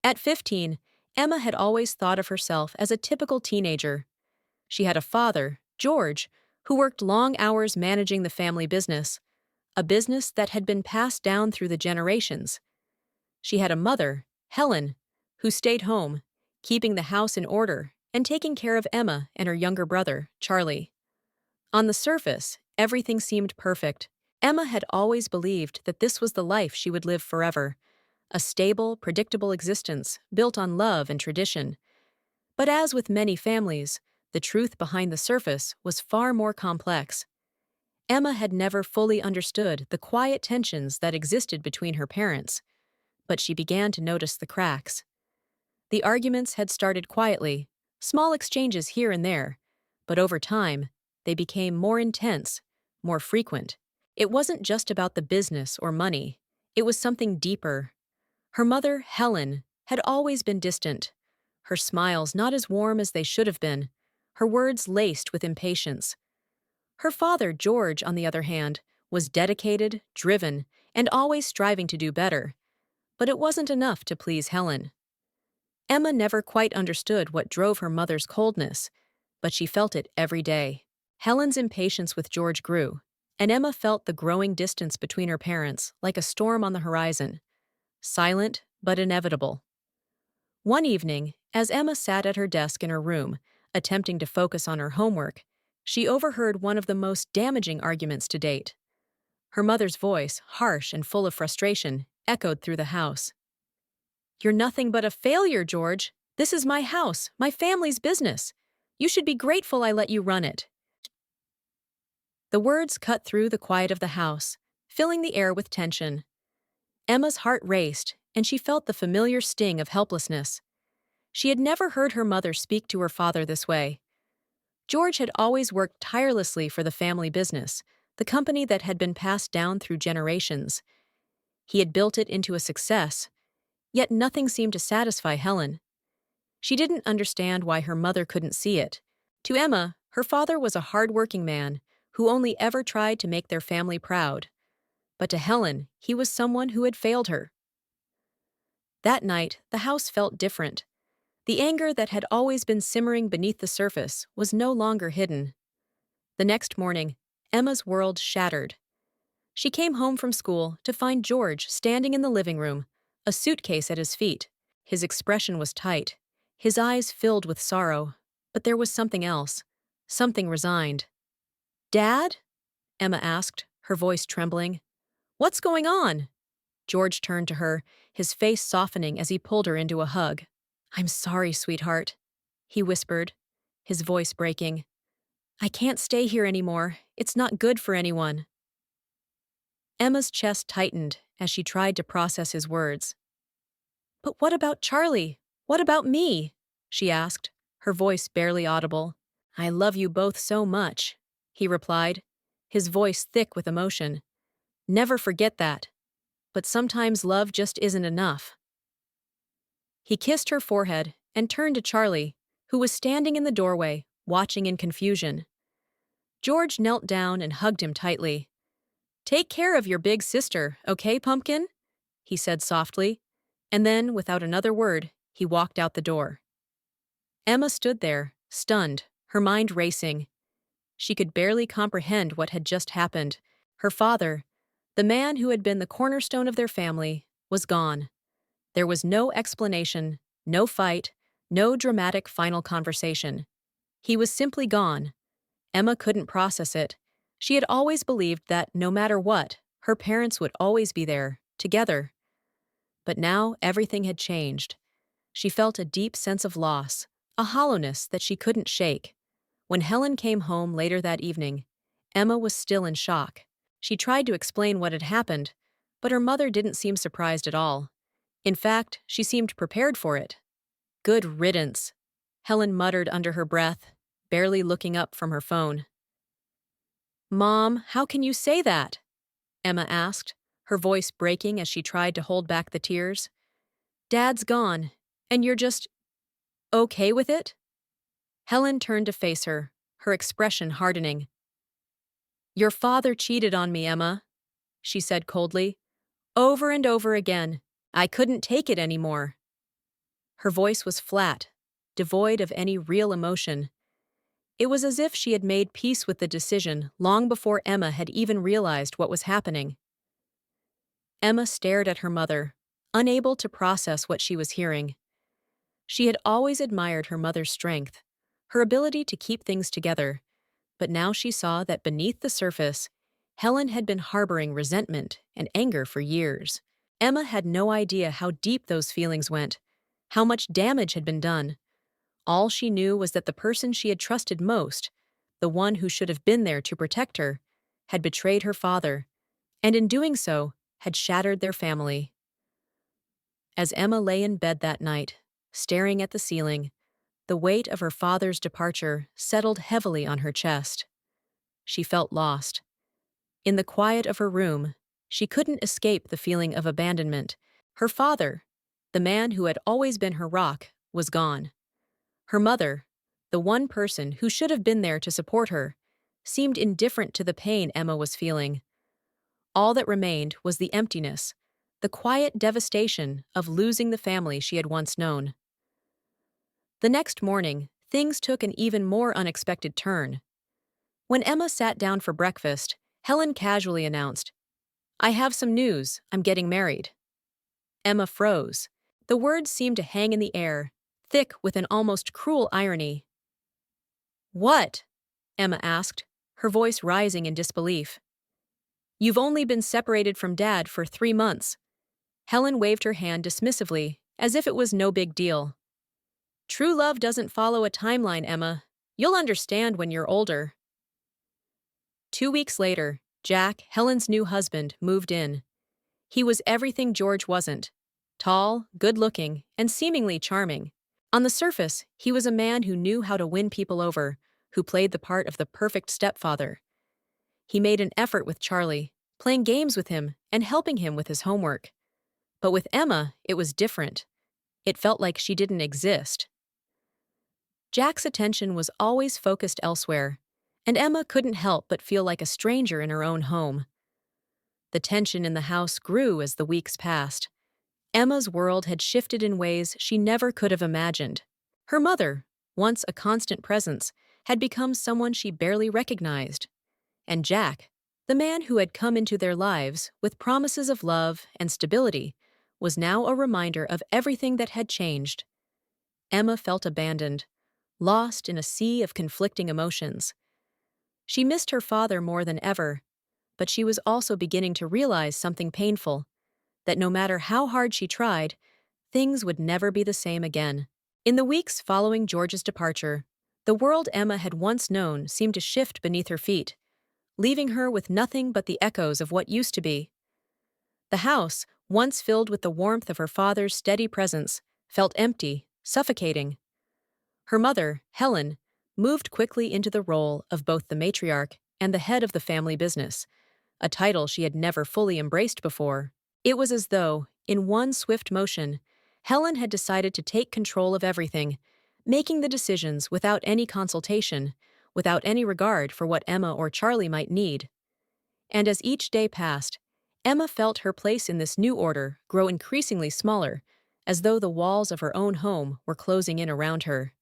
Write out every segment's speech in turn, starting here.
At 15, Emma had always thought of herself as a typical teenager. She had a father, George, who worked long hours managing the family business, a business that had been passed down through the generations. She had a mother, Helen, who stayed home, keeping the house in order and taking care of Emma and her younger brother, Charlie. On the surface, everything seemed perfect. Emma had always believed that this was the life she would live forever, a stable, predictable existence built on love and tradition. But as with many families, the truth behind the surface was far more complex. Emma had never fully understood the quiet tensions that existed between her parents, but she began to notice the cracks. The arguments had started quietly, small exchanges here and there, but over time, they became more intense, more frequent. It wasn't just about the business or money, it was something deeper. Her mother, Helen, had always been distant, her smiles not as warm as they should have been, her words laced with impatience. Her father, George, on the other hand, was dedicated, driven, and always striving to do better. But it wasn't enough to please Helen. Emma never quite understood what drove her mother's coldness, but she felt it every day. Helen's impatience with George grew, and Emma felt the growing distance between her parents like a storm on the horizon, silent but inevitable. One evening, as Emma sat at her desk in her room, attempting to focus on her homework, she overheard one of the most damaging arguments to date. Her mother's voice, harsh and full of frustration, echoed through the house. "You're nothing but a failure, George. This is my house, my family's business. You should be grateful I let you run it." The words cut through the quiet of the house, filling the air with tension. Emma's heart raced, and she felt the familiar sting of helplessness. She had never heard her mother speak to her father this way. George had always worked tirelessly for the family business, the company that had been passed down through generations. He had built it into a success, yet nothing seemed to satisfy Helen. She didn't understand why her mother couldn't see it. To Emma, her father was a hard-working man who only ever tried to make their family proud. But to Helen, he was someone who had failed her. That night, the house felt different. The anger that had always been simmering beneath the surface was no longer hidden. The next morning, Emma's world shattered. She came home from school to find George standing in the living room, a suitcase at his feet. His expression was tight, his eyes filled with sorrow, but there was something else, something resigned. "Dad?" Emma asked, her voice trembling. "What's going on?" George turned to her, his face softening as he pulled her into a hug. "I'm sorry, sweetheart," he whispered, his voice breaking. "I can't stay here anymore. It's not good for anyone." Emma's chest tightened as she tried to process his words. "But what about Charlie? What about me?" she asked, her voice barely audible. "I love you both so much," he replied, his voice thick with emotion. "Never forget that. But sometimes love just isn't enough." He kissed her forehead and turned to Charlie, who was standing in the doorway, watching in confusion. George knelt down and hugged him tightly. "Take care of your big sister, okay, Pumpkin?" he said softly, and then, without another word, he walked out the door. Emma stood there, stunned, her mind racing. She could barely comprehend what had just happened. Her father, the man who had been the cornerstone of their family, was gone. There was no explanation, no fight, no dramatic final conversation. He was simply gone. Emma couldn't process it. She had always believed that, no matter what, her parents would always be there, together. But now everything had changed. She felt a deep sense of loss, a hollowness that she couldn't shake. When Helen came home later that evening, Emma was still in shock. She tried to explain what had happened, but her mother didn't seem surprised at all. In fact, she seemed prepared for it. "Good riddance," Helen muttered under her breath, barely looking up from her phone. "Mom, how can you say that?" Emma asked, her voice breaking as she tried to hold back the tears. "Dad's gone, and you're just okay with it?" Helen turned to face her, her expression hardening. "Your father cheated on me, Emma," she said coldly. "Over and over again. I couldn't take it anymore." Her voice was flat, devoid of any real emotion. It was as if she had made peace with the decision long before Emma had even realized what was happening. Emma stared at her mother, unable to process what she was hearing. She had always admired her mother's strength, her ability to keep things together, but now she saw that beneath the surface, Helen had been harboring resentment and anger for years. Emma had no idea how deep those feelings went, how much damage had been done. All she knew was that the person she had trusted most, the one who should have been there to protect her, had betrayed her father, and in doing so, had shattered their family. As Emma lay in bed that night, staring at the ceiling, the weight of her father's departure settled heavily on her chest. She felt lost. In the quiet of her room, she couldn't escape the feeling of abandonment. Her father, the man who had always been her rock, was gone. Her mother, the one person who should have been there to support her, seemed indifferent to the pain Emma was feeling. All that remained was the emptiness, the quiet devastation of losing the family she had once known. The next morning, things took an even more unexpected turn. When Emma sat down for breakfast, Helen casually announced, "I have some news, I'm getting married." Emma froze. The words seemed to hang in the air, thick with an almost cruel irony. "What?" Emma asked, her voice rising in disbelief. "You've only been separated from Dad for 3 months." Helen waved her hand dismissively, as if it was no big deal. "True love doesn't follow a timeline, Emma. You'll understand when you're older." 2 weeks later, Jack, Helen's new husband, moved in. He was everything George wasn't: tall, good-looking, and seemingly charming. On the surface, he was a man who knew how to win people over, who played the part of the perfect stepfather. He made an effort with Charlie, playing games with him and helping him with his homework. But with Emma, it was different. It felt like she didn't exist. Jack's attention was always focused elsewhere, and Emma couldn't help but feel like a stranger in her own home. The tension in the house grew as the weeks passed. Emma's world had shifted in ways she never could have imagined. Her mother, once a constant presence, had become someone she barely recognized. And Jack, the man who had come into their lives with promises of love and stability, was now a reminder of everything that had changed. Emma felt abandoned, lost in a sea of conflicting emotions. She missed her father more than ever, but she was also beginning to realize something painful: that no matter how hard she tried, things would never be the same again. In the weeks following George's departure, the world Emma had once known seemed to shift beneath her feet, leaving her with nothing but the echoes of what used to be. The house, once filled with the warmth of her father's steady presence, felt empty, suffocating. Her mother, Helen, moved quickly into the role of both the matriarch and the head of the family business, a title she had never fully embraced before. It was as though, in one swift motion, Helen had decided to take control of everything, making the decisions without any consultation, without any regard for what Emma or Charlie might need. And as each day passed, Emma felt her place in this new order grow increasingly smaller, as though the walls of her own home were closing in around her.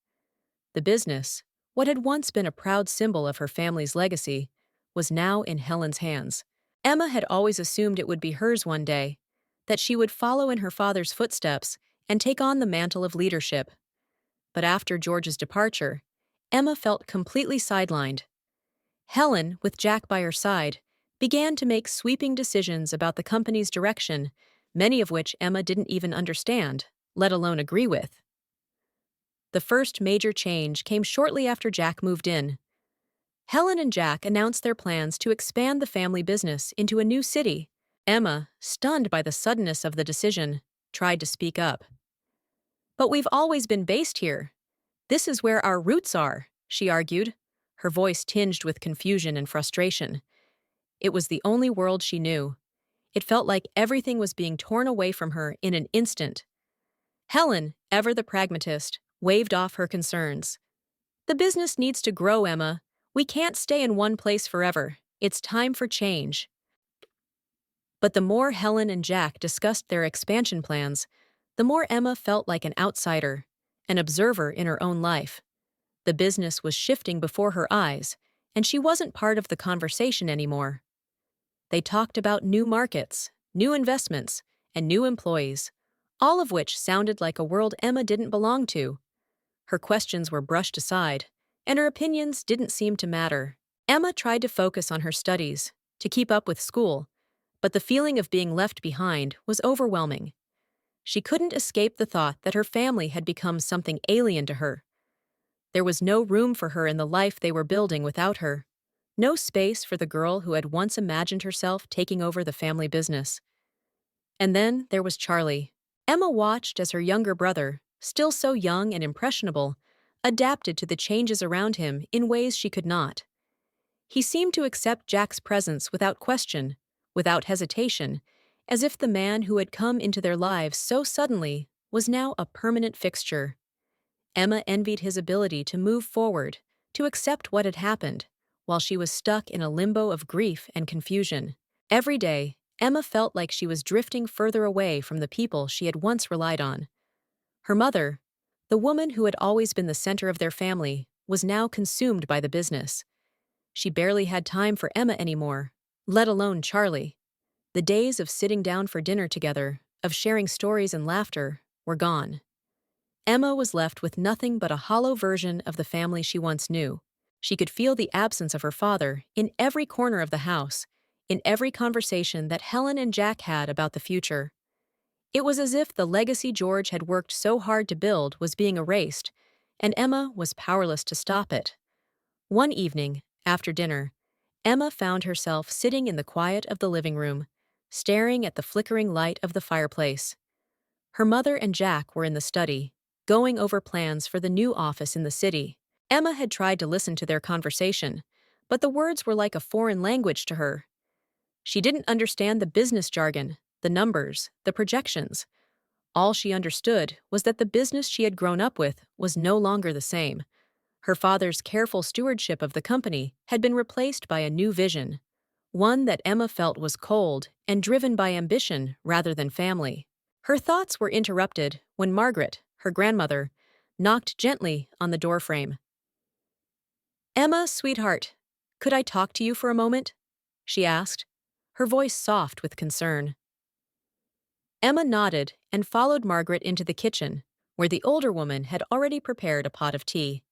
The business, what had once been a proud symbol of her family's legacy, was now in Helen's hands. Emma had always assumed it would be hers one day, that she would follow in her father's footsteps and take on the mantle of leadership. But after George's departure, Emma felt completely sidelined. Helen, with Jack by her side, began to make sweeping decisions about the company's direction, many of which Emma didn't even understand, let alone agree with. The first major change came shortly after Jack moved in. Helen and Jack announced their plans to expand the family business into a new city. Emma, stunned by the suddenness of the decision, tried to speak up. "But we've always been based here. This is where our roots are," she argued, her voice tinged with confusion and frustration. It was the only world she knew. It felt like everything was being torn away from her in an instant. Helen, ever the pragmatist, waved off her concerns. "The business needs to grow, Emma. We can't stay in one place forever. It's time for change." But the more Helen and Jack discussed their expansion plans, the more Emma felt like an outsider, an observer in her own life. The business was shifting before her eyes, and she wasn't part of the conversation anymore. They talked about new markets, new investments, and new employees, all of which sounded like a world Emma didn't belong to. Her questions were brushed aside, and her opinions didn't seem to matter. Emma tried to focus on her studies, to keep up with school, but the feeling of being left behind was overwhelming. She couldn't escape the thought that her family had become something alien to her. There was no room for her in the life they were building without her. No space for the girl who had once imagined herself taking over the family business. And then there was Charlie. Emma watched as her younger brother, still so young and impressionable, adapted to the changes around him in ways she could not. He seemed to accept Jack's presence without question, without hesitation, as if the man who had come into their lives so suddenly was now a permanent fixture. Emma envied his ability to move forward, to accept what had happened, while she was stuck in a limbo of grief and confusion. Every day, Emma felt like she was drifting further away from the people she had once relied on. Her mother, the woman who had always been the center of their family, was now consumed by the business. She barely had time for Emma anymore, let alone Charlie. The days of sitting down for dinner together, of sharing stories and laughter, were gone. Emma was left with nothing but a hollow version of the family she once knew. She could feel the absence of her father in every corner of the house, in every conversation that Helen and Jack had about the future. It was as if the legacy George had worked so hard to build was being erased, and Emma was powerless to stop it. One evening, after dinner, Emma found herself sitting in the quiet of the living room, staring at the flickering light of the fireplace. Her mother and Jack were in the study, going over plans for the new office in the city. Emma had tried to listen to their conversation, but the words were like a foreign language to her. She didn't understand the business jargon, the numbers, the projections. All she understood was that the business she had grown up with was no longer the same. Her father's careful stewardship of the company had been replaced by a new vision, one that Emma felt was cold and driven by ambition rather than family. Her thoughts were interrupted when Margaret, her grandmother, knocked gently on the doorframe. "Emma, sweetheart, could I talk to you for a moment?" she asked, her voice soft with concern. Emma nodded and followed Margaret into the kitchen, where the older woman had already prepared a pot of tea.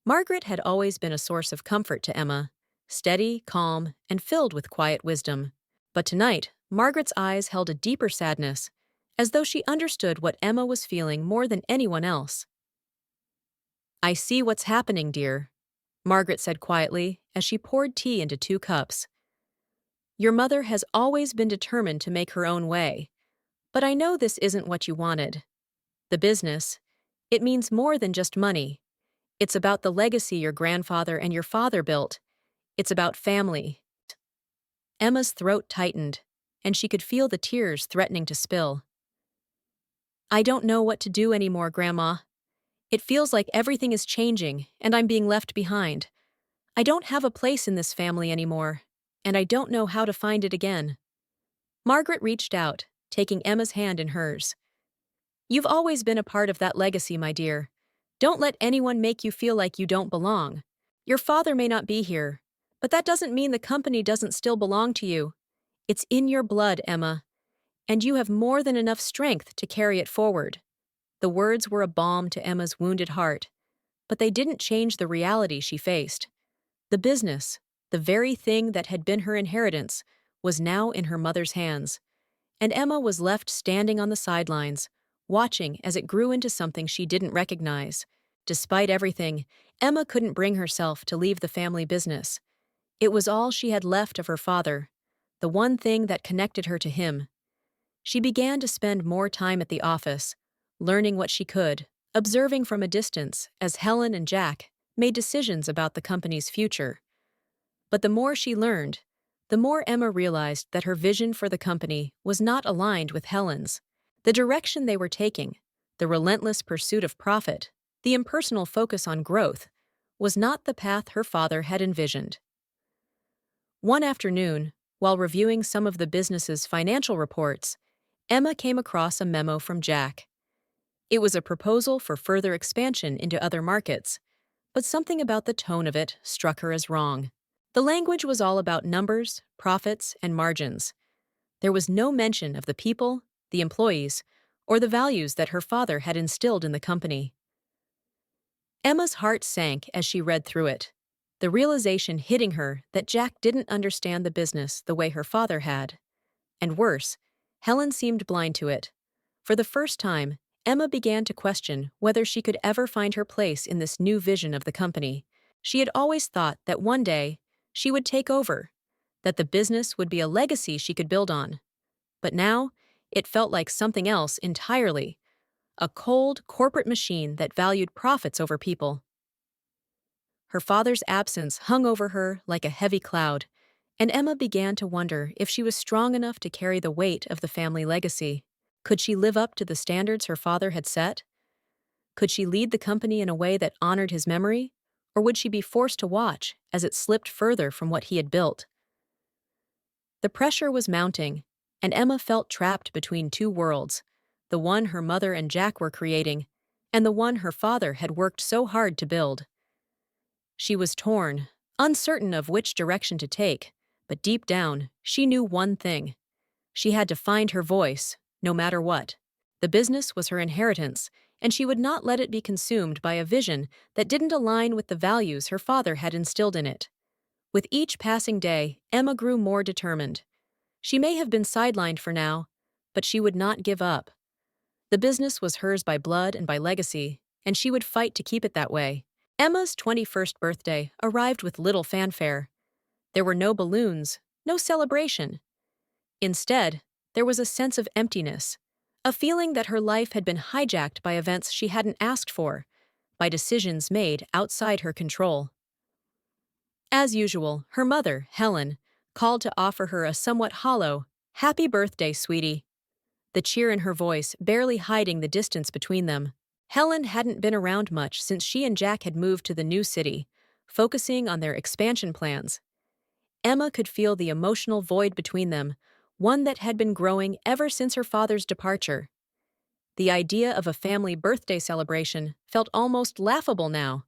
Margaret had always been a source of comfort to Emma, steady, calm, and filled with quiet wisdom. But tonight, Margaret's eyes held a deeper sadness, as though she understood what Emma was feeling more than anyone else. "I see what's happening, dear," Margaret said quietly as she poured tea into 2 cups. "Your mother has always been determined to make her own way, but I know this isn't what you wanted. The business, it means more than just money. It's about the legacy your grandfather and your father built. It's about family." Emma's throat tightened, and she could feel the tears threatening to spill. "I don't know what to do anymore, Grandma. It feels like everything is changing, and I'm being left behind. I don't have a place in this family anymore, and I don't know how to find it again." Margaret reached out, taking Emma's hand in hers. "You've always been a part of that legacy, my dear. Don't let anyone make you feel like you don't belong. Your father may not be here, but that doesn't mean the company doesn't still belong to you. It's in your blood, Emma, and you have more than enough strength to carry it forward." The words were a balm to Emma's wounded heart, but they didn't change the reality she faced. The business, the very thing that had been her inheritance, was now in her mother's hands, and Emma was left standing on the sidelines, watching as it grew into something she didn't recognize. Despite everything, Emma couldn't bring herself to leave the family business. It was all she had left of her father, the one thing that connected her to him. She began to spend more time at the office, learning what she could, observing from a distance as Helen and Jack made decisions about the company's future. But the more she learned, the more Emma realized that her vision for the company was not aligned with Helen's. The direction they were taking, the relentless pursuit of profit, the impersonal focus on growth, was not the path her father had envisioned. One afternoon, while reviewing some of the business's financial reports, Emma came across a memo from Jack. It was a proposal for further expansion into other markets, but something about the tone of it struck her as wrong. The language was all about numbers, profits, and margins. There was no mention of the people, the employees, or the values that her father had instilled in the company. Emma's heart sank as she read through it, the realization hitting her that Jack didn't understand the business the way her father had. And worse, Helen seemed blind to it. For the first time, Emma began to question whether she could ever find her place in this new vision of the company. She had always thought that one day, she would take over, that the business would be a legacy she could build on. But now, it felt like something else entirely, a cold, corporate machine that valued profits over people. Her father's absence hung over her like a heavy cloud, and Emma began to wonder if she was strong enough to carry the weight of the family legacy. Could she live up to the standards her father had set? Could she lead the company in a way that honored his memory, or would she be forced to watch as it slipped further from what he had built? The pressure was mounting, and Emma felt trapped between two worlds, the one her mother and Jack were creating, and the one her father had worked so hard to build. She was torn, uncertain of which direction to take, but deep down, she knew one thing. She had to find her voice, no matter what. The business was her inheritance, and she would not let it be consumed by a vision that didn't align with the values her father had instilled in it. With each passing day, Emma grew more determined. She may have been sidelined for now, but she would not give up. The business was hers by blood and by legacy, and she would fight to keep it that way. Emma's 21st birthday arrived with little fanfare. There were no balloons, no celebration. Instead, there was a sense of emptiness, a feeling that her life had been hijacked by events she hadn't asked for, by decisions made outside her control. As usual, her mother, Helen, called to offer her a somewhat hollow, "Happy birthday, sweetie," the cheer in her voice barely hiding the distance between them. Helen hadn't been around much since she and Jack had moved to the new city, focusing on their expansion plans. Emma could feel the emotional void between them, one that had been growing ever since her father's departure. The idea of a family birthday celebration felt almost laughable now.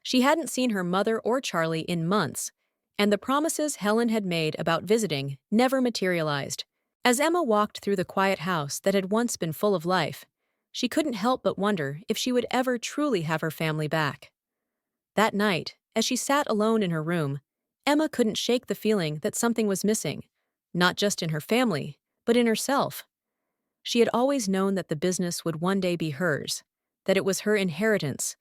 She hadn't seen her mother or Charlie in months, and the promises Helen had made about visiting never materialized. As Emma walked through the quiet house that had once been full of life, she couldn't help but wonder if she would ever truly have her family back. That night, as she sat alone in her room, Emma couldn't shake the feeling that something was missing, not just in her family, but in herself. She had always known that the business would one day be hers, that it was her inheritance,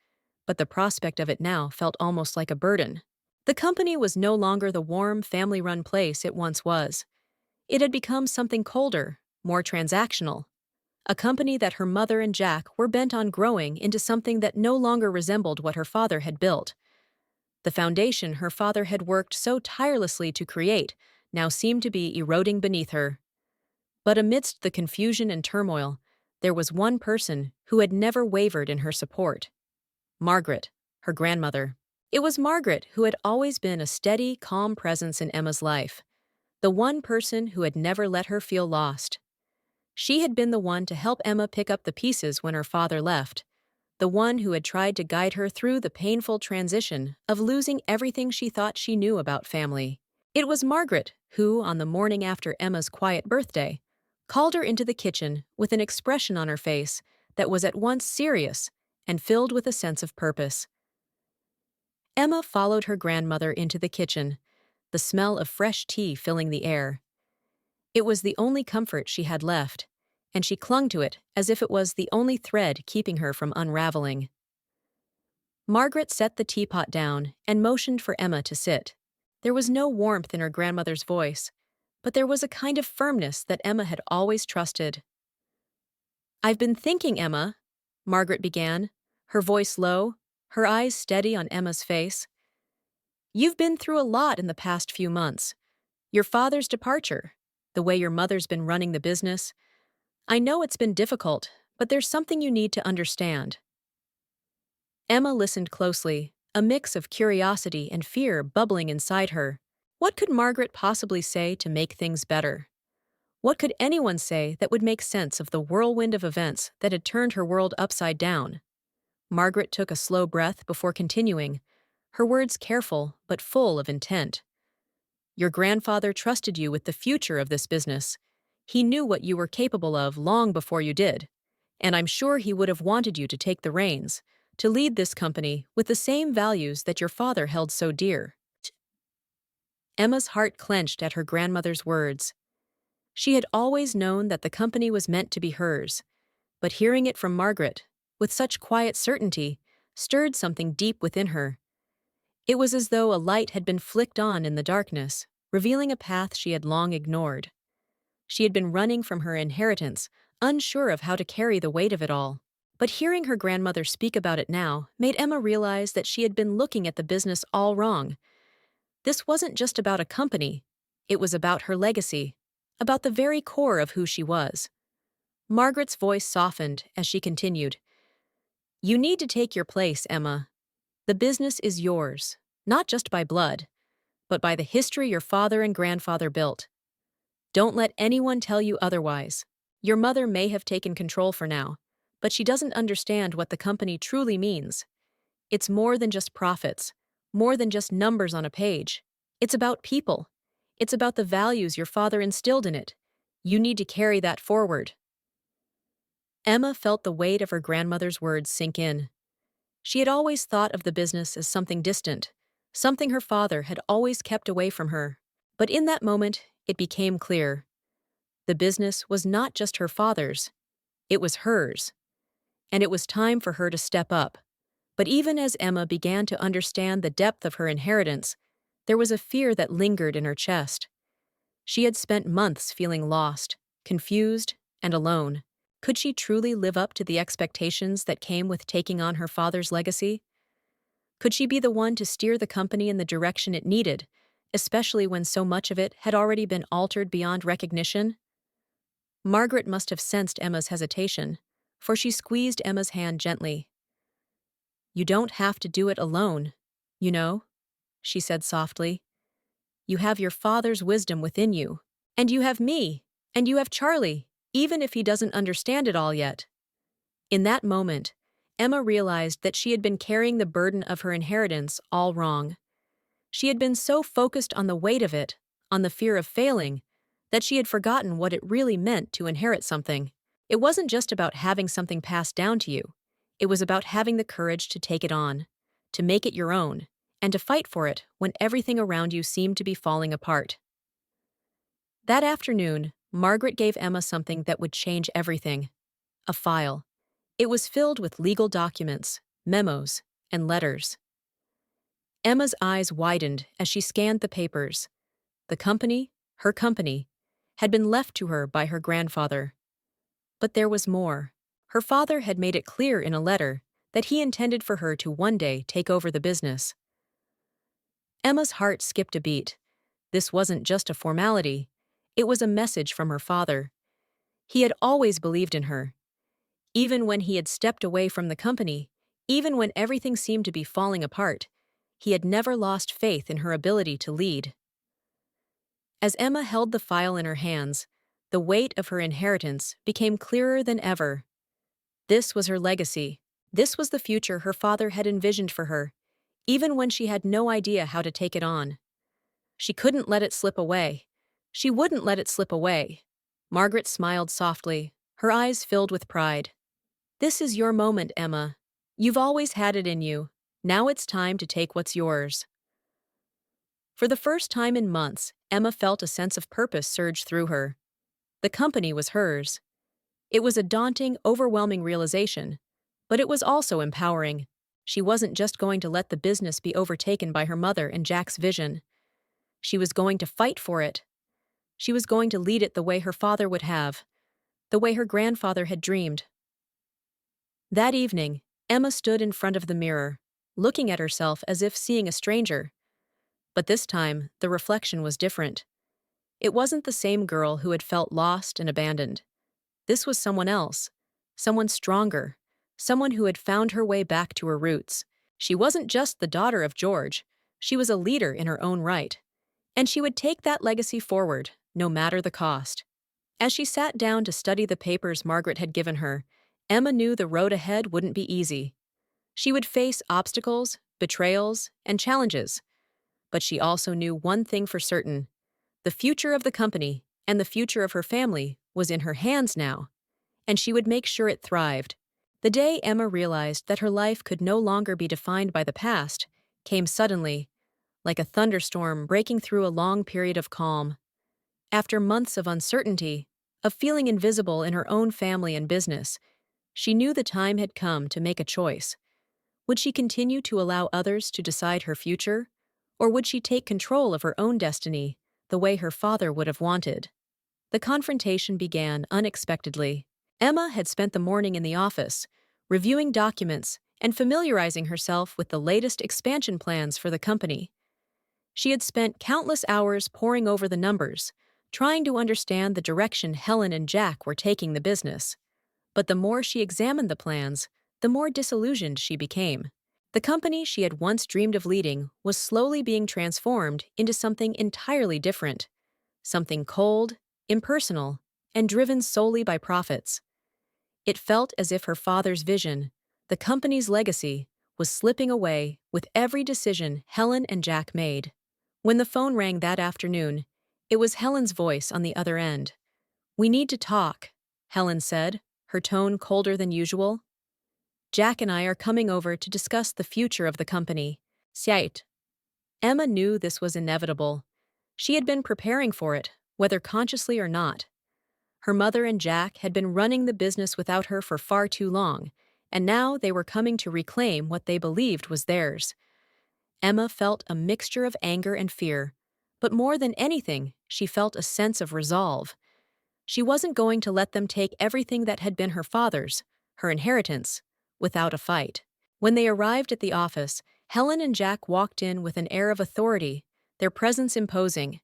but the prospect of it now felt almost like a burden. The company was no longer the warm, family-run place it once was. It had become something colder, more transactional. A company that her mother and Jack were bent on growing into something that no longer resembled what her father had built. The foundation her father had worked so tirelessly to create now seemed to be eroding beneath her. But amidst the confusion and turmoil, there was one person who had never wavered in her support. Margaret, her grandmother. It was Margaret who had always been a steady, calm presence in Emma's life, the one person who had never let her feel lost. She had been the one to help Emma pick up the pieces when her father left, the one who had tried to guide her through the painful transition of losing everything she thought she knew about family. It was Margaret who, on the morning after Emma's quiet birthday, called her into the kitchen with an expression on her face that was at once serious and filled with a sense of purpose. Emma followed her grandmother into the kitchen, the smell of fresh tea filling the air. It was the only comfort she had left, and she clung to it as if it was the only thread keeping her from unraveling. Margaret set the teapot down and motioned for Emma to sit. There was no warmth in her grandmother's voice, but there was a kind of firmness that Emma had always trusted. "I've been thinking, Emma," Margaret began, her voice low, her eyes steady on Emma's face. "You've been through a lot in the past few months. Your father's departure, the way your mother's been running the business. I know it's been difficult, but there's something you need to understand." Emma listened closely, a mix of curiosity and fear bubbling inside her. What could Margaret possibly say to make things better? What could anyone say that would make sense of the whirlwind of events that had turned her world upside down? Margaret took a slow breath before continuing, her words careful but full of intent. Your grandfather trusted you with the future of this business. He knew what you were capable of long before you did, and I'm sure he would have wanted you to take the reins, to lead this company with the same values that your father held so dear. Emma's heart clenched at her grandmother's words. She had always known that the company was meant to be hers, but hearing it from Margaret, with such quiet certainty, stirred something deep within her. It was as though a light had been flicked on in the darkness, revealing a path she had long ignored. She had been running from her inheritance, unsure of how to carry the weight of it all. But hearing her grandmother speak about it now made Emma realize that she had been looking at the business all wrong. This wasn't just about a company. It was about her legacy, about the very core of who she was. Margaret's voice softened as she continued. You need to take your place, Emma. The business is yours, not just by blood, but by the history your father and grandfather built. Don't let anyone tell you otherwise. Your mother may have taken control for now, but she doesn't understand what the company truly means. It's more than just profits, more than just numbers on a page. It's about people. It's about the values your father instilled in it. You need to carry that forward. Emma felt the weight of her grandmother's words sink in. She had always thought of the business as something distant, something her father had always kept away from her. But in that moment, it became clear. The business was not just her father's, it was hers. And it was time for her to step up. But even as Emma began to understand the depth of her inheritance, there was a fear that lingered in her chest. She had spent months feeling lost, confused, and alone. Could she truly live up to the expectations that came with taking on her father's legacy? Could she be the one to steer the company in the direction it needed, especially when so much of it had already been altered beyond recognition? Margaret must have sensed Emma's hesitation, for she squeezed Emma's hand gently. You don't have to do it alone, you know, she said softly. You have your father's wisdom within you, and you have me, and you have Charlie, even if he doesn't understand it all yet. In that moment, Emma realized that she had been carrying the burden of her inheritance all wrong. She had been so focused on the weight of it, on the fear of failing, that she had forgotten what it really meant to inherit something. It wasn't just about having something passed down to you. It was about having the courage to take it on, to make it your own, and to fight for it when everything around you seemed to be falling apart. That afternoon, Margaret gave Emma something that would change everything. A file. It was filled with legal documents, memos, and letters. Emma's eyes widened as she scanned the papers. The company, her company, had been left to her by her grandfather. But there was more. Her father had made it clear in a letter that he intended for her to one day take over the business. Emma's heart skipped a beat. This wasn't just a formality. It was a message from her father. He had always believed in her. Even when he had stepped away from the company, even when everything seemed to be falling apart, he had never lost faith in her ability to lead. As Emma held the file in her hands, the weight of her inheritance became clearer than ever. This was her legacy. This was the future her father had envisioned for her, even when she had no idea how to take it on. She couldn't let it slip away. She wouldn't let it slip away. Margaret smiled softly, her eyes filled with pride. This is your moment, Emma. You've always had it in you. Now it's time to take what's yours. For the first time in months, Emma felt a sense of purpose surge through her. The company was hers. It was a daunting, overwhelming realization, but it was also empowering. She wasn't just going to let the business be overtaken by her mother and Jack's vision. She was going to fight for it. She was going to lead it the way her father would have, the way her grandfather had dreamed. That evening, Emma stood in front of the mirror, looking at herself as if seeing a stranger. But this time, the reflection was different. It wasn't the same girl who had felt lost and abandoned. This was someone else, someone stronger, someone who had found her way back to her roots. She wasn't just the daughter of George, she was a leader in her own right. And she would take that legacy forward, no matter the cost. As she sat down to study the papers Margaret had given her, Emma knew the road ahead wouldn't be easy. She would face obstacles, betrayals, and challenges. But she also knew one thing for certain. The future of the company and the future of her family was in her hands now, and she would make sure it thrived. The day Emma realized that her life could no longer be defined by the past came suddenly, like a thunderstorm breaking through a long period of calm. After months of uncertainty, of feeling invisible in her own family and business, she knew the time had come to make a choice. Would she continue to allow others to decide her future, or would she take control of her own destiny the way her father would have wanted? The confrontation began unexpectedly. Emma had spent the morning in the office, reviewing documents and familiarizing herself with the latest expansion plans for the company. She had spent countless hours poring over the numbers, trying to understand the direction Helen and Jack were taking the business. But the more she examined the plans, the more disillusioned she became. The company she had once dreamed of leading was slowly being transformed into something entirely different, something cold, impersonal, and driven solely by profits. It felt as if her father's vision, the company's legacy, was slipping away with every decision Helen and Jack made. When the phone rang that afternoon, it was Helen's voice on the other end. "We need to talk," Helen said, her tone colder than usual. "Jack and I are coming over to discuss the future of the company." Sight. Emma knew this was inevitable. She had been preparing for it, whether consciously or not. Her mother and Jack had been running the business without her for far too long, and now they were coming to reclaim what they believed was theirs. Emma felt a mixture of anger and fear, but more than anything, she felt a sense of resolve. She wasn't going to let them take everything that had been her father's, her inheritance, without a fight. When they arrived at the office, Helen and Jack walked in with an air of authority, their presence imposing.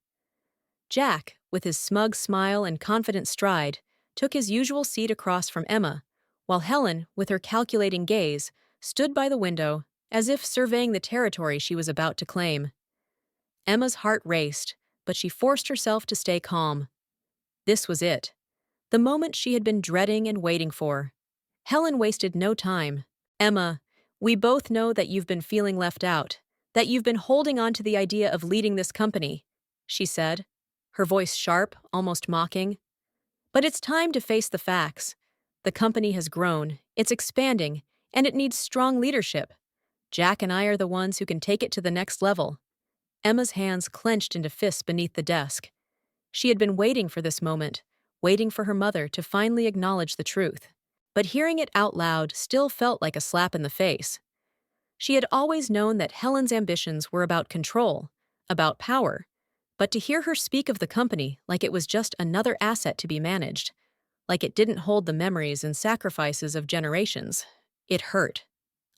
Jack, with his smug smile and confident stride, took his usual seat across from Emma, while Helen, with her calculating gaze, stood by the window, as if surveying the territory she was about to claim. Emma's heart raced, but she forced herself to stay calm. This was it. The moment she had been dreading and waiting for. Helen wasted no time. "Emma, we both know that you've been feeling left out, that you've been holding on to the idea of leading this company," she said, her voice sharp, almost mocking. "But it's time to face the facts. The company has grown, it's expanding, and it needs strong leadership. Jack and I are the ones who can take it to the next level." Emma's hands clenched into fists beneath the desk. She had been waiting for this moment, waiting for her mother to finally acknowledge the truth. But hearing it out loud still felt like a slap in the face. She had always known that Helen's ambitions were about control, about power, but to hear her speak of the company like it was just another asset to be managed, like it didn't hold the memories and sacrifices of generations, it hurt.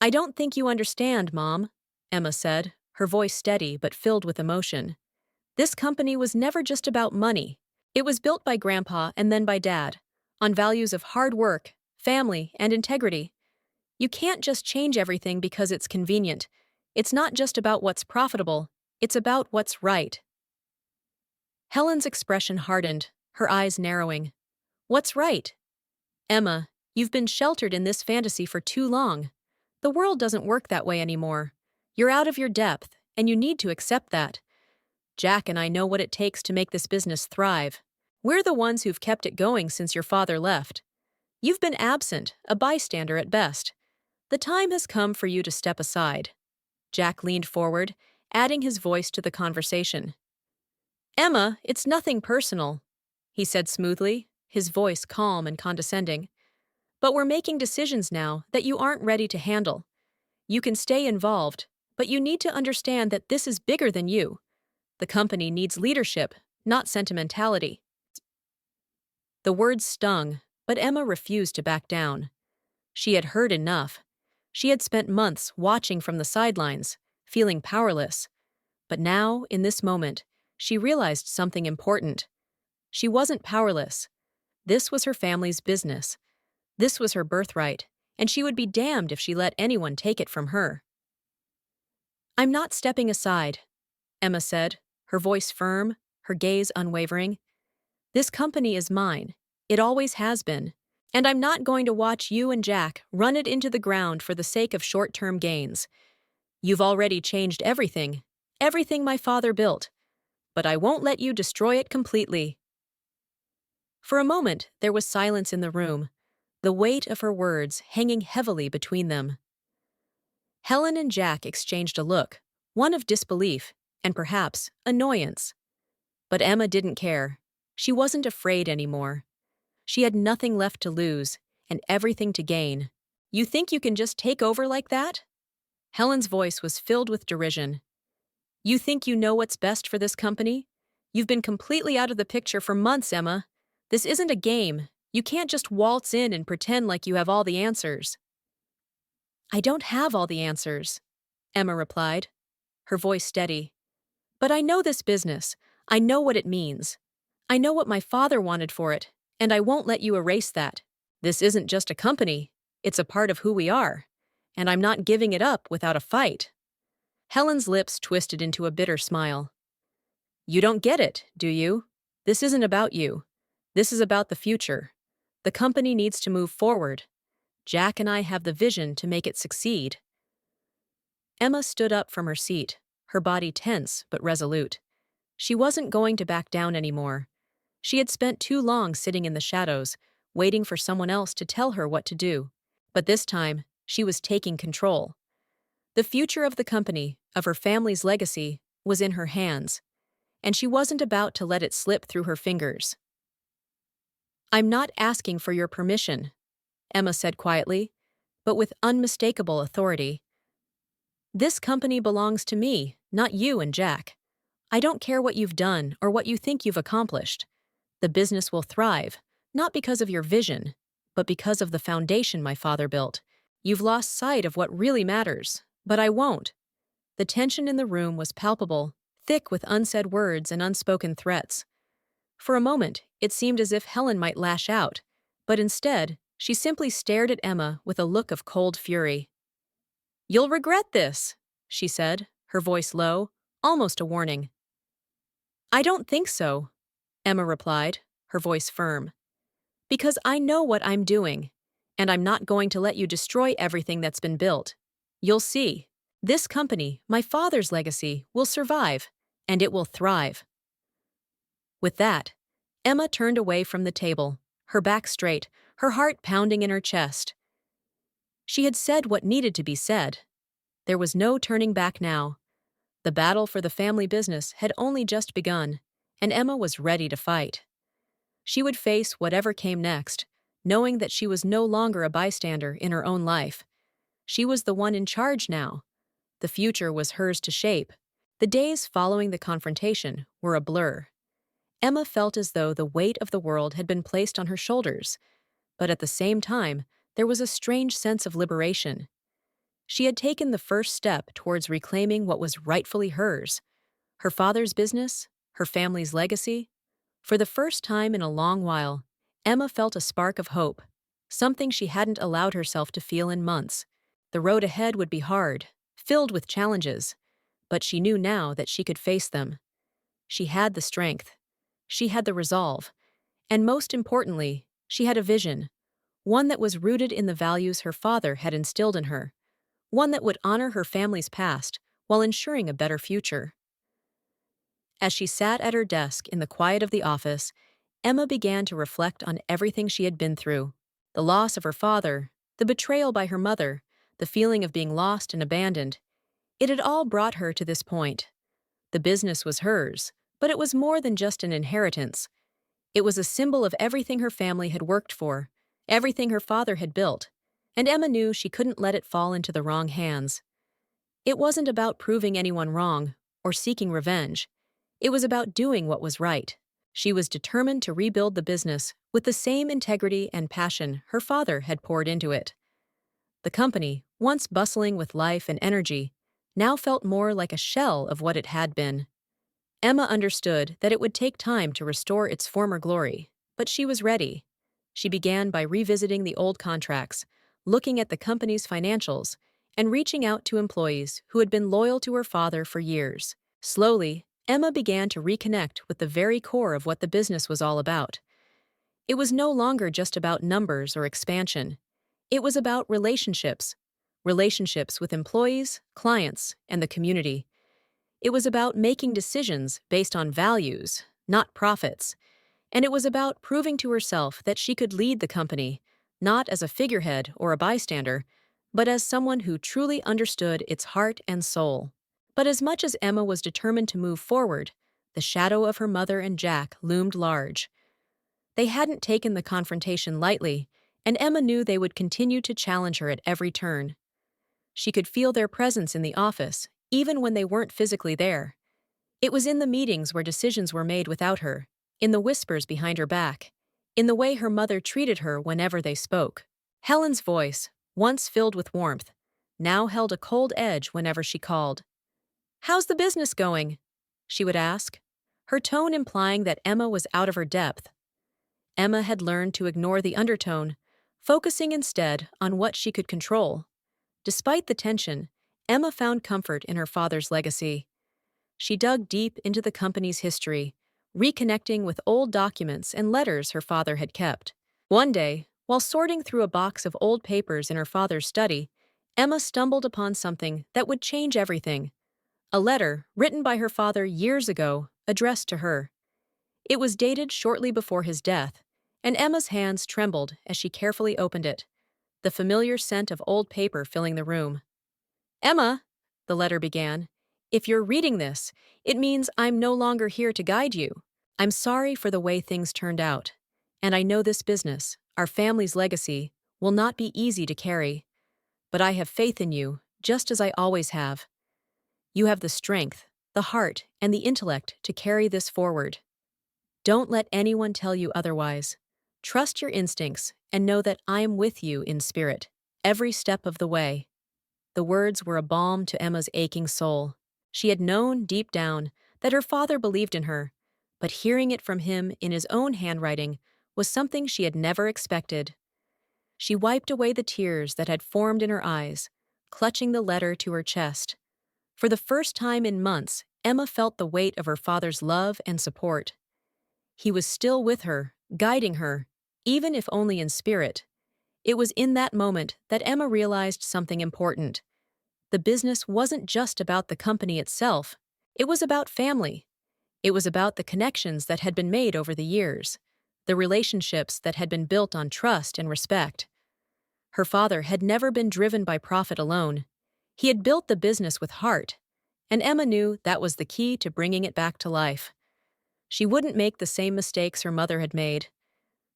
"I don't think you understand, Mom," Emma said, her voice steady but filled with emotion. "This company was never just about money. It was built by Grandpa and then by Dad, on values of hard work, family, and integrity. You can't just change everything because it's convenient. It's not just about what's profitable, it's about what's right." Helen's expression hardened, her eyes narrowing. "What's right?" "Emma, you've been sheltered in this fantasy for too long. The world doesn't work that way anymore. You're out of your depth, and you need to accept that. Jack and I know what it takes to make this business thrive. We're the ones who've kept it going since your father left. You've been absent, a bystander at best. The time has come for you to step aside." Jack leaned forward, adding his voice to the conversation. "Emma, it's nothing personal," he said smoothly, his voice calm and condescending. "But we're making decisions now that you aren't ready to handle. You can stay involved, but you need to understand that this is bigger than you. The company needs leadership, not sentimentality." The words stung, but Emma refused to back down. She had heard enough. She had spent months watching from the sidelines, feeling powerless. But now, in this moment, she realized something important. She wasn't powerless. This was her family's business. This was her birthright, and she would be damned if she let anyone take it from her. "I'm not stepping aside," Emma said, her voice firm, her gaze unwavering. This company is mine. It always has been. And I'm not going to watch you and Jack run it into the ground for the sake of short-term gains. You've already changed everything, everything my father built, but I won't let you destroy it completely. For a moment, there was silence in the room, the weight of her words hanging heavily between them. Helen and Jack exchanged a look, one of disbelief and perhaps annoyance. But Emma didn't care. She wasn't afraid anymore. She had nothing left to lose and everything to gain. You think you can just take over like that? Helen's voice was filled with derision. You think you know what's best for this company? You've been completely out of the picture for months, Emma. This isn't a game. You can't just waltz in and pretend like you have all the answers. I don't have all the answers, Emma replied, her voice steady. But I know this business. I know what it means. I know what my father wanted for it, and I won't let you erase that. This isn't just a company. It's a part of who we are, and I'm not giving it up without a fight. Helen's lips twisted into a bitter smile. You don't get it, do you? This isn't about you. This is about the future. The company needs to move forward. Jack and I have the vision to make it succeed. Emma stood up from her seat, her body tense but resolute. She wasn't going to back down anymore. She had spent too long sitting in the shadows, waiting for someone else to tell her what to do. But this time, she was taking control. The future of the company, of her family's legacy, was in her hands, and she wasn't about to let it slip through her fingers. I'm not asking for your permission, Emma said quietly, but with unmistakable authority. This company belongs to me, not you and Jack. I don't care what you've done or what you think you've accomplished. The business will thrive, not because of your vision, but because of the foundation my father built. You've lost sight of what really matters, but I won't. The tension in the room was palpable, thick with unsaid words and unspoken threats. For a moment, it seemed as if Helen might lash out, but instead, she simply stared at Emma with a look of cold fury. You'll regret this, she said, her voice low, almost a warning. I don't think so, Emma replied, her voice firm. Because I know what I'm doing, and I'm not going to let you destroy everything that's been built. You'll see. This company, my father's legacy, will survive, and it will thrive. With that, Emma turned away from the table, her back straight, her heart pounding in her chest. She had said what needed to be said. There was no turning back now. The battle for the family business had only just begun, and Emma was ready to fight. She would face whatever came next, knowing that she was no longer a bystander in her own life. She was the one in charge now. The future was hers to shape. The days following the confrontation were a blur. Emma felt as though the weight of the world had been placed on her shoulders, but at the same time, there was a strange sense of liberation. She had taken the first step towards reclaiming what was rightfully hers: her father's business, her family's legacy. For the first time in a long while, Emma felt a spark of hope, something she hadn't allowed herself to feel in months. The road ahead would be hard, filled with challenges, but she knew now that she could face them. She had the strength. She had the resolve. And most importantly, she had a vision, one that was rooted in the values her father had instilled in her, one that would honor her family's past while ensuring a better future. As she sat at her desk in the quiet of the office, Emma began to reflect on everything she had been through: the loss of her father, the betrayal by her mother, the feeling of being lost and abandoned. It had all brought her to this point. The business was hers, but it was more than just an inheritance. It was a symbol of everything her family had worked for, everything her father had built, and Emma knew she couldn't let it fall into the wrong hands. It wasn't about proving anyone wrong or seeking revenge. It was about doing what was right. She was determined to rebuild the business with the same integrity and passion her father had poured into it. The company, once bustling with life and energy, now felt more like a shell of what it had been. Emma understood that it would take time to restore its former glory, but she was ready. She began by revisiting the old contracts, looking at the company's financials, and reaching out to employees who had been loyal to her father for years. Slowly, Emma began to reconnect with the very core of what the business was all about. It was no longer just about numbers or expansion. It was about relationships. Relationships with employees, clients, and the community. It was about making decisions based on values, not profits. And it was about proving to herself that she could lead the company, not as a figurehead or a bystander, but as someone who truly understood its heart and soul. But as much as Emma was determined to move forward, the shadow of her mother and Jack loomed large. They hadn't taken the confrontation lightly, and Emma knew they would continue to challenge her at every turn. She could feel their presence in the office, even when they weren't physically there. It was in the meetings where decisions were made without her, in the whispers behind her back, in the way her mother treated her whenever they spoke. Helen's voice, once filled with warmth, now held a cold edge whenever she called. "How's the business going?" she would ask, her tone implying that Emma was out of her depth. Emma had learned to ignore the undertone, focusing instead on what she could control. Despite the tension, Emma found comfort in her father's legacy. She dug deep into the company's history, reconnecting with old documents and letters her father had kept. One day, while sorting through a box of old papers in her father's study, Emma stumbled upon something that would change everything. A letter written by her father years ago, addressed to her. It was dated shortly before his death, and Emma's hands trembled as she carefully opened it, the familiar scent of old paper filling the room. "Emma," the letter began, "if you're reading this, it means I'm no longer here to guide you. I'm sorry for the way things turned out. And I know this business, our family's legacy, will not be easy to carry. But I have faith in you, just as I always have. You have the strength, the heart, and the intellect to carry this forward. Don't let anyone tell you otherwise. Trust your instincts and know that I am with you in spirit, every step of the way." The words were a balm to Emma's aching soul. She had known, deep down, that her father believed in her, but hearing it from him in his own handwriting was something she had never expected. She wiped away the tears that had formed in her eyes, clutching the letter to her chest. For the first time in months, Emma felt the weight of her father's love and support. He was still with her, guiding her, even if only in spirit. It was in that moment that Emma realized something important. The business wasn't just about the company itself. It was about family. It was about the connections that had been made over the years, the relationships that had been built on trust and respect. Her father had never been driven by profit alone. He had built the business with heart, and Emma knew that was the key to bringing it back to life. She wouldn't make the same mistakes her mother had made.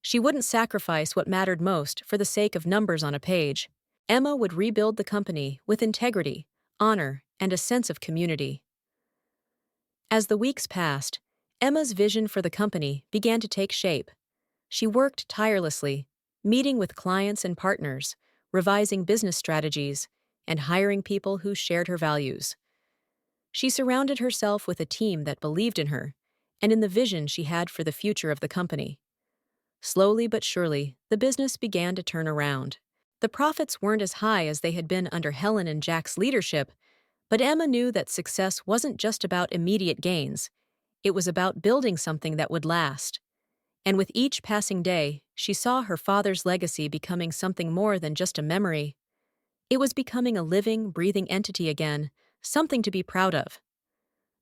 She wouldn't sacrifice what mattered most for the sake of numbers on a page. Emma would rebuild the company with integrity, honor, and a sense of community. As the weeks passed, Emma's vision for the company began to take shape. She worked tirelessly, meeting with clients and partners, revising business strategies, and hiring people who shared her values. She surrounded herself with a team that believed in her and in the vision she had for the future of the company. Slowly but surely, the business began to turn around. The profits weren't as high as they had been under Helen and Jack's leadership, but Emma knew that success wasn't just about immediate gains. It was about building something that would last. And with each passing day, she saw her father's legacy becoming something more than just a memory. It was becoming a living, breathing entity again, something to be proud of.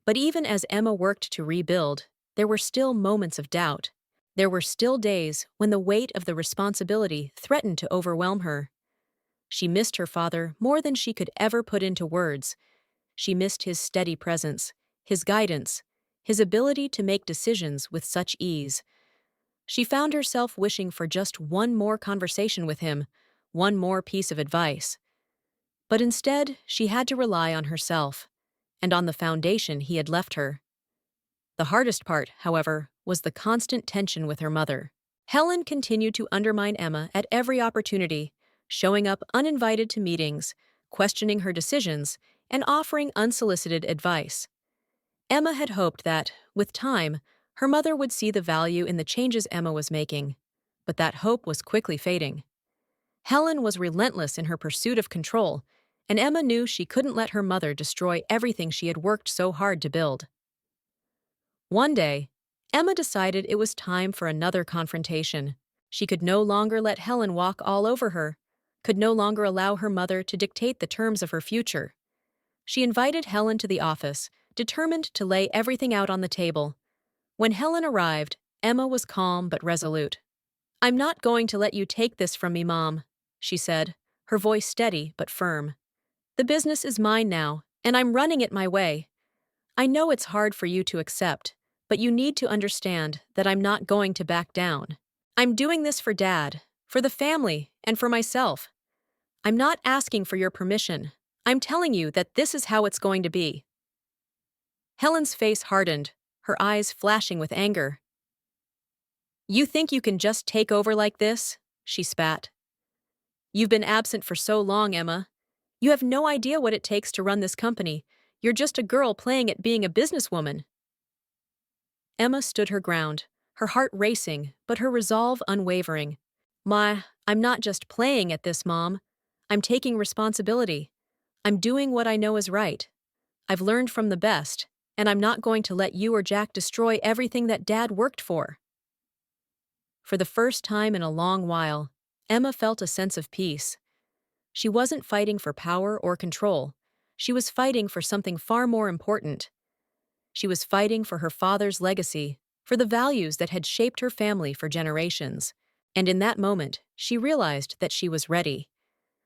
But even as Emma worked to rebuild, there were still moments of doubt. There were still days when the weight of the responsibility threatened to overwhelm her. She missed her father more than she could ever put into words. She missed his steady presence, his guidance, his ability to make decisions with such ease. She found herself wishing for just one more conversation with him, one more piece of advice. But instead, she had to rely on herself, and on the foundation he had left her. The hardest part, however, was the constant tension with her mother. Helen continued to undermine Emma at every opportunity, showing up uninvited to meetings, questioning her decisions, and offering unsolicited advice. Emma had hoped that, with time, her mother would see the value in the changes Emma was making, but that hope was quickly fading. Helen was relentless in her pursuit of control, and Emma knew she couldn't let her mother destroy everything she had worked so hard to build. One day, Emma decided it was time for another confrontation. She could no longer let Helen walk all over her, could no longer allow her mother to dictate the terms of her future. She invited Helen to the office, determined to lay everything out on the table. When Helen arrived, Emma was calm but resolute. "I'm not going to let you take this from me, Mom," she said, her voice steady but firm. "The business is mine now, and I'm running it my way. I know it's hard for you to accept, but you need to understand that I'm not going to back down. I'm doing this for Dad, for the family, and for myself. I'm not asking for your permission. I'm telling you that this is how it's going to be." Helen's face hardened, her eyes flashing with anger. "You think you can just take over like this?" she spat. "You've been absent for so long, Emma. You have no idea what it takes to run this company. You're just a girl playing at being a businesswoman." Emma stood her ground, her heart racing, but her resolve unwavering. I'm not just playing at this, Mom. I'm taking responsibility. I'm doing what I know is right. I've learned from the best, and I'm not going to let you or Jack destroy everything that Dad worked for." For the first time in a long while, Emma felt a sense of peace. She wasn't fighting for power or control. She was fighting for something far more important. She was fighting for her father's legacy, for the values that had shaped her family for generations. And in that moment, she realized that she was ready.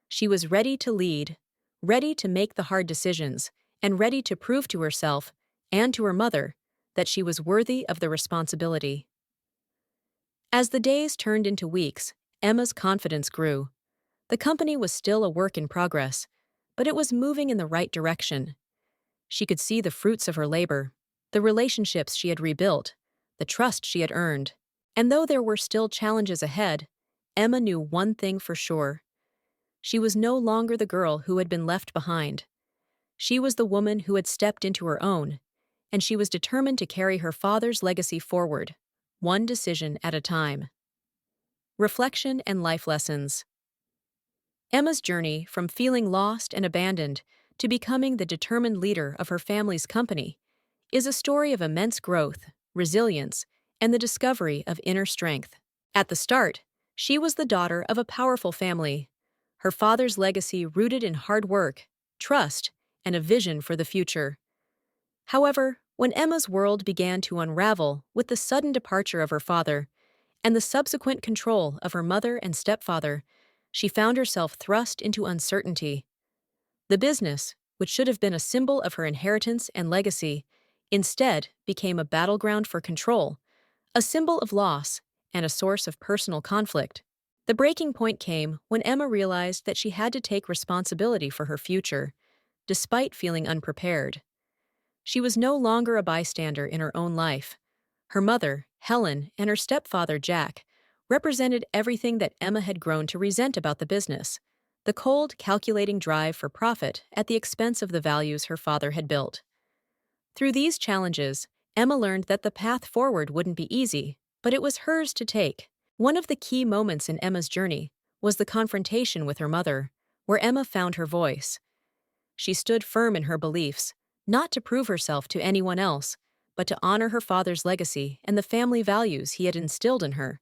She was ready to lead, ready to make the hard decisions, and ready to prove to herself and to her mother that she was worthy of the responsibility. As the days turned into weeks, Emma's confidence grew. The company was still a work in progress, but it was moving in the right direction. She could see the fruits of her labor, the relationships she had rebuilt, the trust she had earned. And though there were still challenges ahead, Emma knew one thing for sure. She was no longer the girl who had been left behind. She was the woman who had stepped into her own, and she was determined to carry her father's legacy forward, one decision at a time. Reflection and life lessons. Emma's journey from feeling lost and abandoned to becoming the determined leader of her family's company is a story of immense growth, resilience, and the discovery of inner strength. At the start, she was the daughter of a powerful family, her father's legacy rooted in hard work, trust, and a vision for the future. However, when Emma's world began to unravel with the sudden departure of her father and the subsequent control of her mother and stepfather, she found herself thrust into uncertainty. The business, which should have been a symbol of her inheritance and legacy, instead became a battleground for control, a symbol of loss, and a source of personal conflict. The breaking point came when Emma realized that she had to take responsibility for her future, despite feeling unprepared. She was no longer a bystander in her own life. Her mother, Helen, and her stepfather, Jack, represented everything that Emma had grown to resent about the business, the cold, calculating drive for profit at the expense of the values her father had built. Through these challenges, Emma learned that the path forward wouldn't be easy, but it was hers to take. One of the key moments in Emma's journey was the confrontation with her mother, where Emma found her voice. She stood firm in her beliefs, not to prove herself to anyone else, but to honor her father's legacy and the family values he had instilled in her.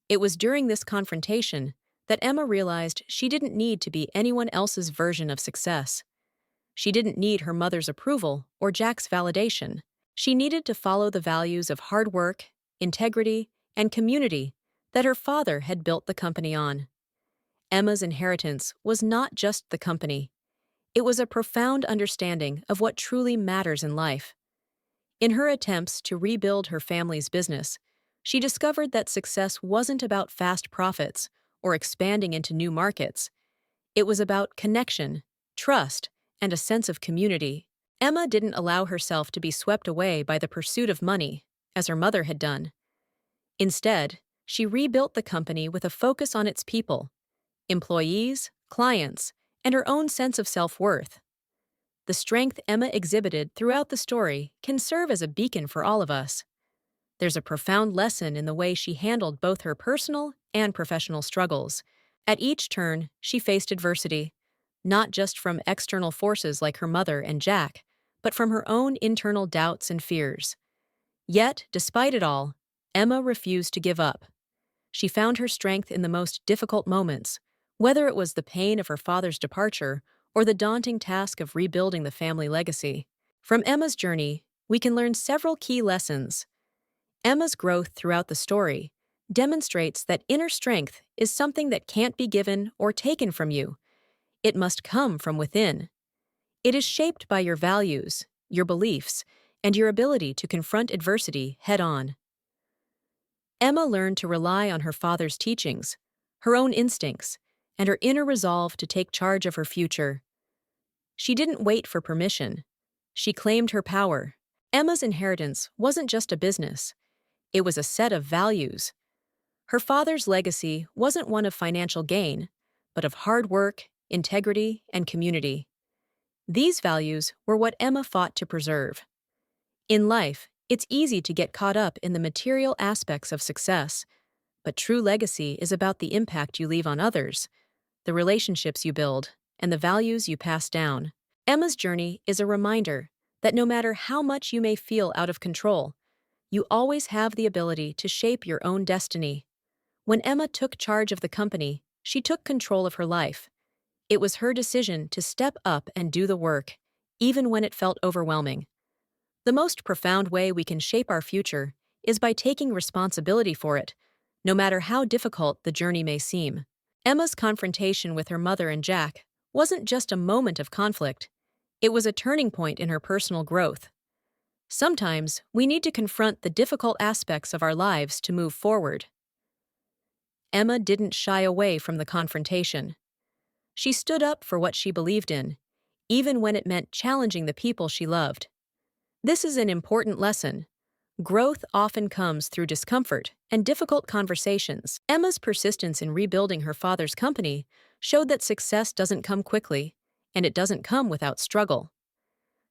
It was during this confrontation that Emma realized she didn't need to be anyone else's version of success. She didn't need her mother's approval or Jack's validation. She needed to follow the values of hard work, integrity, and community that her father had built the company on. Emma's inheritance was not just the company. It was a profound understanding of what truly matters in life. In her attempts to rebuild her family's business, she discovered that success wasn't about fast profits or expanding into new markets. It was about connection, trust, and a sense of community. Emma didn't allow herself to be swept away by the pursuit of money, as her mother had done. Instead, she rebuilt the company with a focus on its people, employees, clients, and her own sense of self-worth. The strength Emma exhibited throughout the story can serve as a beacon for all of us. There's a profound lesson in the way she handled both her personal and professional struggles. At each turn, she faced adversity, not just from external forces like her mother and Jack, but from her own internal doubts and fears. Yet, despite it all, Emma refused to give up. She found her strength in the most difficult moments, whether it was the pain of her father's departure or the daunting task of rebuilding the family legacy. From Emma's journey, we can learn several key lessons. Emma's growth throughout the story demonstrates that inner strength is something that can't be given or taken from you. It must come from within. It is shaped by your values, your beliefs, and your ability to confront adversity head-on. Emma learned to rely on her father's teachings, her own instincts, and her inner resolve to take charge of her future. She didn't wait for permission. She claimed her power. Emma's inheritance wasn't just a business. It was a set of values. Her father's legacy wasn't one of financial gain, but of hard work, integrity, and community. These values were what Emma fought to preserve. In life, it's easy to get caught up in the material aspects of success, but true legacy is about the impact you leave on others, the relationships you build, and the values you pass down. Emma's journey is a reminder that no matter how much you may feel out of control, you always have the ability to shape your own destiny. When Emma took charge of the company, she took control of her life. It was her decision to step up and do the work, even when it felt overwhelming. The most profound way we can shape our future is by taking responsibility for it, no matter how difficult the journey may seem. Emma's confrontation with her mother and Jack wasn't just a moment of conflict, it was a turning point in her personal growth. Sometimes we need to confront the difficult aspects of our lives to move forward. Emma didn't shy away from the confrontation. She stood up for what she believed in, even when it meant challenging the people she loved. This is an important lesson. Growth often comes through discomfort and difficult conversations. Emma's persistence in rebuilding her father's company showed that success doesn't come quickly, and it doesn't come without struggle.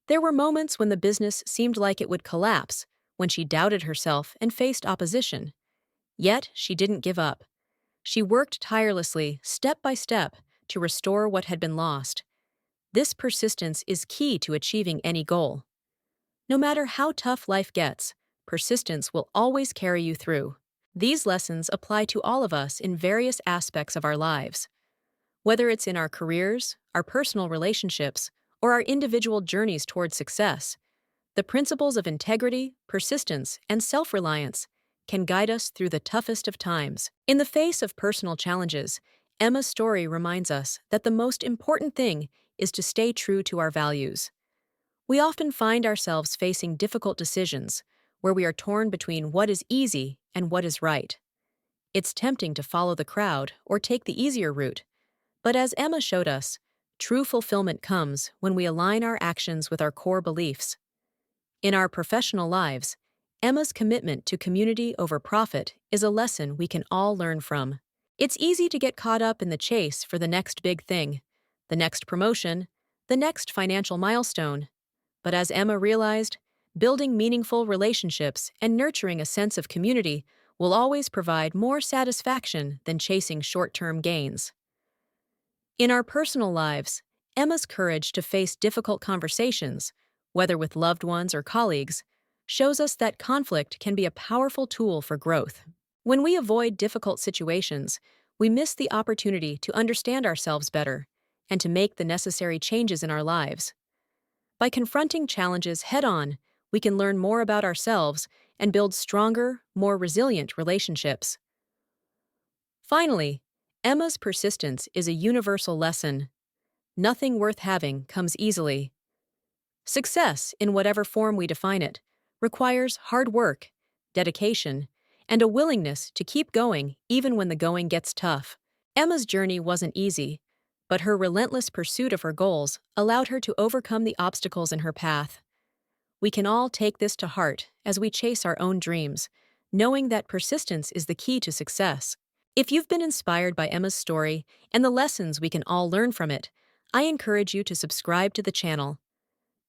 There were moments when the business seemed like it would collapse, when she doubted herself and faced opposition. Yet, she didn't give up. She worked tirelessly, step by step, to restore what had been lost. This persistence is key to achieving any goal. No matter how tough life gets, persistence will always carry you through. These lessons apply to all of us in various aspects of our lives. Whether it's in our careers, our personal relationships, or our individual journeys toward success, the principles of integrity, persistence, and self-reliance can guide us through the toughest of times. In the face of personal challenges, Emma's story reminds us that the most important thing is to stay true to our values. We often find ourselves facing difficult decisions where we are torn between what is easy and what is right. It's tempting to follow the crowd or take the easier route, but as Emma showed us, true fulfillment comes when we align our actions with our core beliefs. In our professional lives, Emma's commitment to community over profit is a lesson we can all learn from. It's easy to get caught up in the chase for the next big thing, the next promotion, the next financial milestone. But as Emma realized, building meaningful relationships and nurturing a sense of community will always provide more satisfaction than chasing short-term gains. In our personal lives, Emma's courage to face difficult conversations, whether with loved ones or colleagues, shows us that conflict can be a powerful tool for growth. When we avoid difficult situations, we miss the opportunity to understand ourselves better and to make the necessary changes in our lives. By confronting challenges head-on, we can learn more about ourselves and build stronger, more resilient relationships. Finally, Emma's persistence is a universal lesson. Nothing worth having comes easily. Success, in whatever form we define it, requires hard work, dedication, and a willingness to keep going even when the going gets tough. Emma's journey wasn't easy, but her relentless pursuit of her goals allowed her to overcome the obstacles in her path. We can all take this to heart as we chase our own dreams, knowing that persistence is the key to success. If you've been inspired by Emma's story and the lessons we can all learn from it, I encourage you to subscribe to the channel.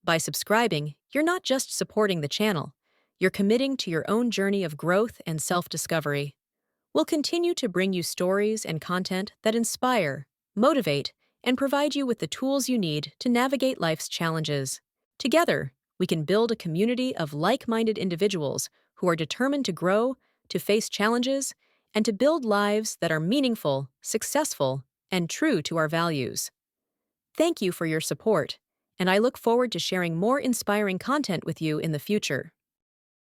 By subscribing, you're not just supporting the channel, you're committing to your own journey of growth and self-discovery. We'll continue to bring you stories and content that inspire, motivate, and provide you with the tools you need to navigate life's challenges. Together, We can build a community of like-minded individuals who are determined to grow, to face challenges, and to build lives that are meaningful, successful, and true to our values. Thank you for your support, and I look forward to sharing more inspiring content with you in the future.